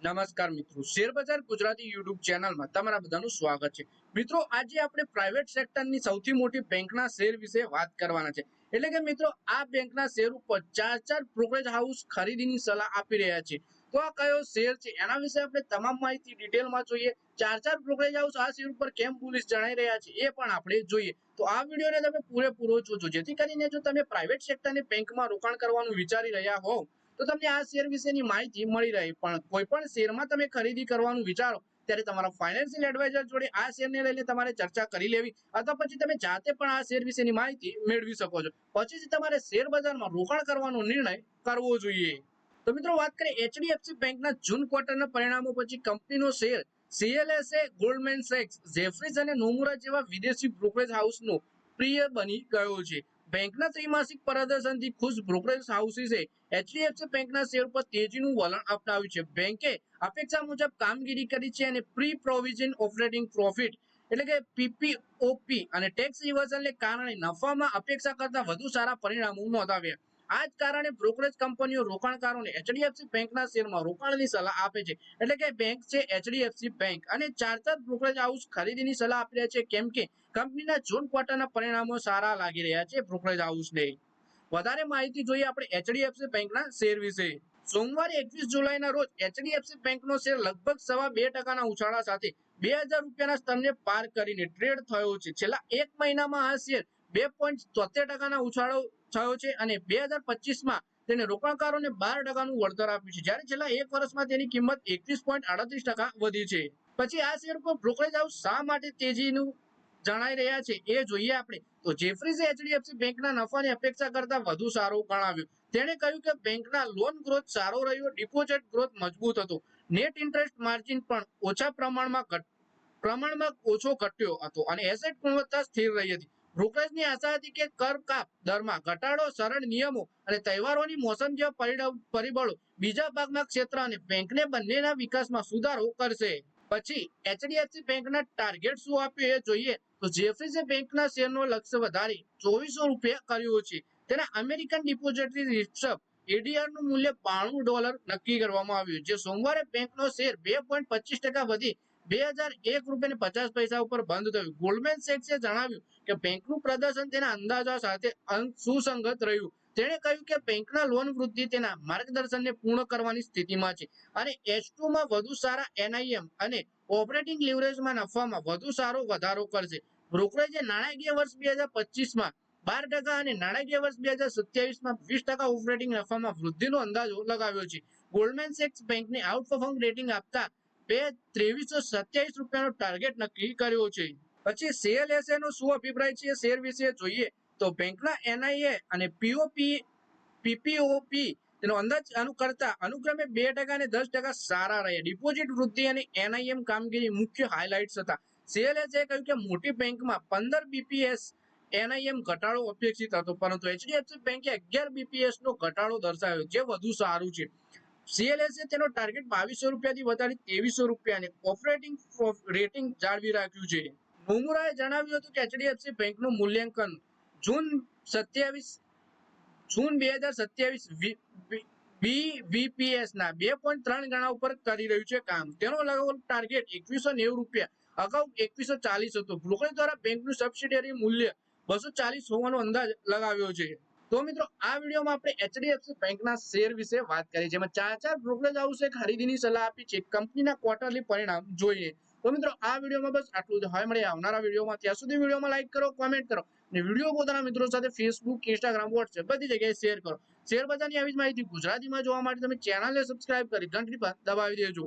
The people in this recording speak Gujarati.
નમસ્કાર મિત્રો, શેરબજાર ગુજરાતી યુટ્યુબ ચેનલમાં તમારા બધાનું સ્વાગત છે। મિત્રો, આજે આપણે પ્રાઇવેટ સેક્ટરની સૌથી મોટી બેંકના શેર વિશે વાત કરવાના છે। એટલે કે મિત્રો, આ બેંકના શેર ઉપર ચાર બ્રોકરેજ હાઉસ ખરીદીની સલાહ આપી રહ્યા છે। તો આ કયો શેર છે એના વિશે આપણે તમામ માહિતી ડિટેલમાં જોઈએ। ચાર બ્રોકરેજ હાઉસ આ શેર ઉપર કેમ બુલિશ જણાઈ રહ્યા છે એ પણ આપણે જોઈએ। તો આ વિડીયોને તમે પૂરેપૂરો જોજો, જેથી કરીને જો તમે પ્રાઇવેટ સેક્ટરની બેંકમાં રોકાણ કરવાનું વિચારી રહ્યા હોવ તો તમને આ શેર વિશેની માહિતી મળી રહે। પણ કોઈ પણ શેરમાં તમે ખરીદી કરવાનું વિચારો ત્યારે તમારા ફાઇનાન્શિયલ એડવાઇઝર જોડે આ શેરને લઈને તમારે ચર્ચા કરી લેવી, અથવા પછી તમે જાતે પણ આ શેર વિશેની માહિતી મેળવી શકો છો। પછી જ તમારે શેર બજારમાં રોકાણ કરવાનો નિર્ણય કરવો જોઈએ। તો મિત્રો, વાત કરીએ એચડીએફસી બેંકના જૂન ક્વાર્ટરના પરિણામો પછી કંપનીનો શેર સીએલએસએ, ગોલ્ડમેન સેક્સ, જેફરીઝ અને નોમુરા જેવા વિદેશી બ્રોકરેજ હાઉસનો પ્રિય બની ગયો છે। બેંકના ત્રિમાસિક પ્રદર્શનથી ખુશ બ્રોકરેજ હાઉસીસે એચડીએફસી બેંકના શેર પર તેજીનું વલણ અપનાવ્યું છે। બેંકે અપેક્ષા મુજબ કામગીરી કરી છે અને પ્રી પ્રોવિઝન ઓપરેટિંગ પ્રોફિટ એટલે કે પીપીઓપી અને ટેક્સ રિવર્સલને કારણે નફામાં અપેક્ષા કરતા વધુ સારા પરિણામો નોંધાવ્યા। આ જ કારણે બ્રોકરેજ કંપનીઓ રોકાણકારોને એચડીએફસી બેંકના શેરમાં રોકાણની સલાહ આપે છે। એટલે કે બેંક છે એચડીએફસી બેંક અને ચાર બ્રોકરેજ હાઉસ ખરીદીની સલાહ આપી રહ્યા છે, કેમ કે કંપનીના જૂન ક્વાર્ટરના પરિણામો સારા લાગી રહ્યા છે બ્રોકરેજ હાઉસને। વધારે માહિતી જોઈએ આપણે એચડીએફસી બેંકના શેર વિશે। સોમવારે 21 જુલાઈના રોજ એચડીએફસી બેંકનો શેર લગભગ 2.25% ઉછાળા સાથે 2000 રૂપિયાના સ્તરને પાર કરીને ટ્રેડ થયો છે। છેલ્લા એક મહિનામાં આ શેર 2.73% ઉછાળો થયો છે અને 2025માં તેને રોકાણકારોને 12%નું વળતર આપ્યું છે, જ્યારે છેલ્લા એક વર્ષમાં તેની કિંમત 31.38% વધી છે। પછી આ શેર પર બ્રોકરેજ હાઉસ શા માટે તેજીનું જણાઈ રહ્યા છે એ જોઈએ આપણે। તો જેફરીઝે એચડીએફસી બેંકના નફાની અપેક્ષા કરતા વધુ સારો ગણાવ્યો। તેણે કહ્યું કે બેંકના લોન ગ્રોથ સારો રહ્યો, ડિપોઝિટ ગ્રોથ મજબૂત હતો, નેટ ઇન્ટરેસ્ટ માર્જિન પણ ઓછા પ્રમાણમાં ઓછો ઘટ્યો હતો અને એસેટ ગુણવત્તા સ્થિર રહી હતી। બ્રોકરેજની આશા હતી કે કર કાપ દરમાં ઘટાડો, સરળ નિયમો અને તહેવારોની મોસમ જેવા પરિબળો બીજા ભાગના ક્ષેત્ર અને બેંકને બંનેના વિકાસમાં સુધારો કરશે। પછી એચડીએફસી બેંકના ટાર્ગેટ શું આપ્યું એ જોઈએ તો જેફરીઝે બેંકના શેરનો લક્ષ્ય વધારી 2400 રૂપિયા કર્યો છે। તેના અમેરિકન ડિપોઝિટરી રિસર્વ એડીઆર નું મૂલ્ય $92 નક્કી કરવામાં આવ્યું, જે સોમવારે બેંકનો શેર 2.25% વધી 2001.50 ઉપર બંધ થયું। ગોલ્ડમેન સેક્સે જણાવ્યું કે બેંકનું પ્રદર્શન તેના અંદાજા સાથે સુસંગત રહ્યું। તેણે કહ્યું કે બેંકના લોન વૃદ્ધિ તેના માર્ગદર્શનને પૂર્ણ કરવાની સ્થિતિમાં છે અને H2માં વધુ સારા એનઆઈએમ અને ઓપરેટિંગ લીવરેજમાં નફામાં વધુ સારો વધારો કરશે। બ્રોકરેજે નાણાકીય વર્ષ 2025માં 12% અને નાણાકીય વર્ષ 2027માં 20% ઓપરેટિંગ નફામાં વૃદ્ધિનો અંદાજો લગાવ્યો છે। ગોલ્ડમેન સેક્સ બેંકને આઉટપર્ફોર્મ રેટિંગ આપતા 2327 રૂપિયાનો ટાર્ગેટ નક્કી કર્યો છે। પછી સીએલએસએ નો શું અભિપ્રાય છે શેર વિશે જોઈએ તો બેંકના એનઆઈએ અને પીપીઓપી તેનો અંદાજ કરતા અનુક્રમે 2% અને 10% સારા રહ્યા। ડિપોઝિટ વૃદ્ધિ અને એનઆઈએમ કામગીરી મુખ્ય હાઇલાઇટ્સ હતા। સીએલએસએ કહ્યું કે મોટી બેંકમાં 15 બીપીએસ એનઆઈએમ ઘટાડો અપેક્ષિત હતો, પરંતુ એચડીએફસી બેંકે 11 બીપીએસ નો ઘટાડો દર્શાવ્યો, જે વધુ સારું છે। સીએલએસએ તેનો ટાર્ગેટ 2200 રૂપિયાથી વધારી 2300 રૂપિયા અને ઓપરેટિંગ રેટિંગ જાળવી રાખ્યું છે। નોમુરાએ જણાવ્યું હતું કે એચડીએફસી બેંકનું મૂલ્યાંકન જૂન 2027 બીવીપીએસ ના 2.3 ગણા ઉપર કરી રહ્યું છે કામ। તેનો ટાર્ગેટ 2190 રૂપિયા અગાઉ 2140 હતો। બ્રોકરેજ દ્વારા બેંકનું સબસિડિયરી મૂલ્ય 240 હોવાનો અંદાજ લગાવ્યો છે। તો મિત્રો, આ વિડીયોમાં આપણે એચડીએફસી બેંકના શેર વિશે વાત કરી, જેમાં ચાર બ્રોકરેજ હાઉસે ખરીદીની સલાહ આપી છે। કંપનીના ક્વાર્ટરલી પરિણામ જોઈએ તો મિત્રો, આ વિડીયોમાં બસ આટલું જ। હવે મળીએ આવનારા વિડીયોમાં। ત્યાં સુધી વિડીયોમાં લાઈક કરો, કોમેન્ટ કરો અને વિડીયો પોતાના મિત્રો સાથે ફેસબુક, ઇન્સ્ટાગ્રામ, વોટ્સએપ બધી જગ્યાએ શેર કરો। શેર બજારની આવી જ માહિતી ગુજરાતીમાં જોવા માટે તમે ચેનલને સબસ્ક્રાઇબ કરી ઘંટડી પર દબાવી દેજો।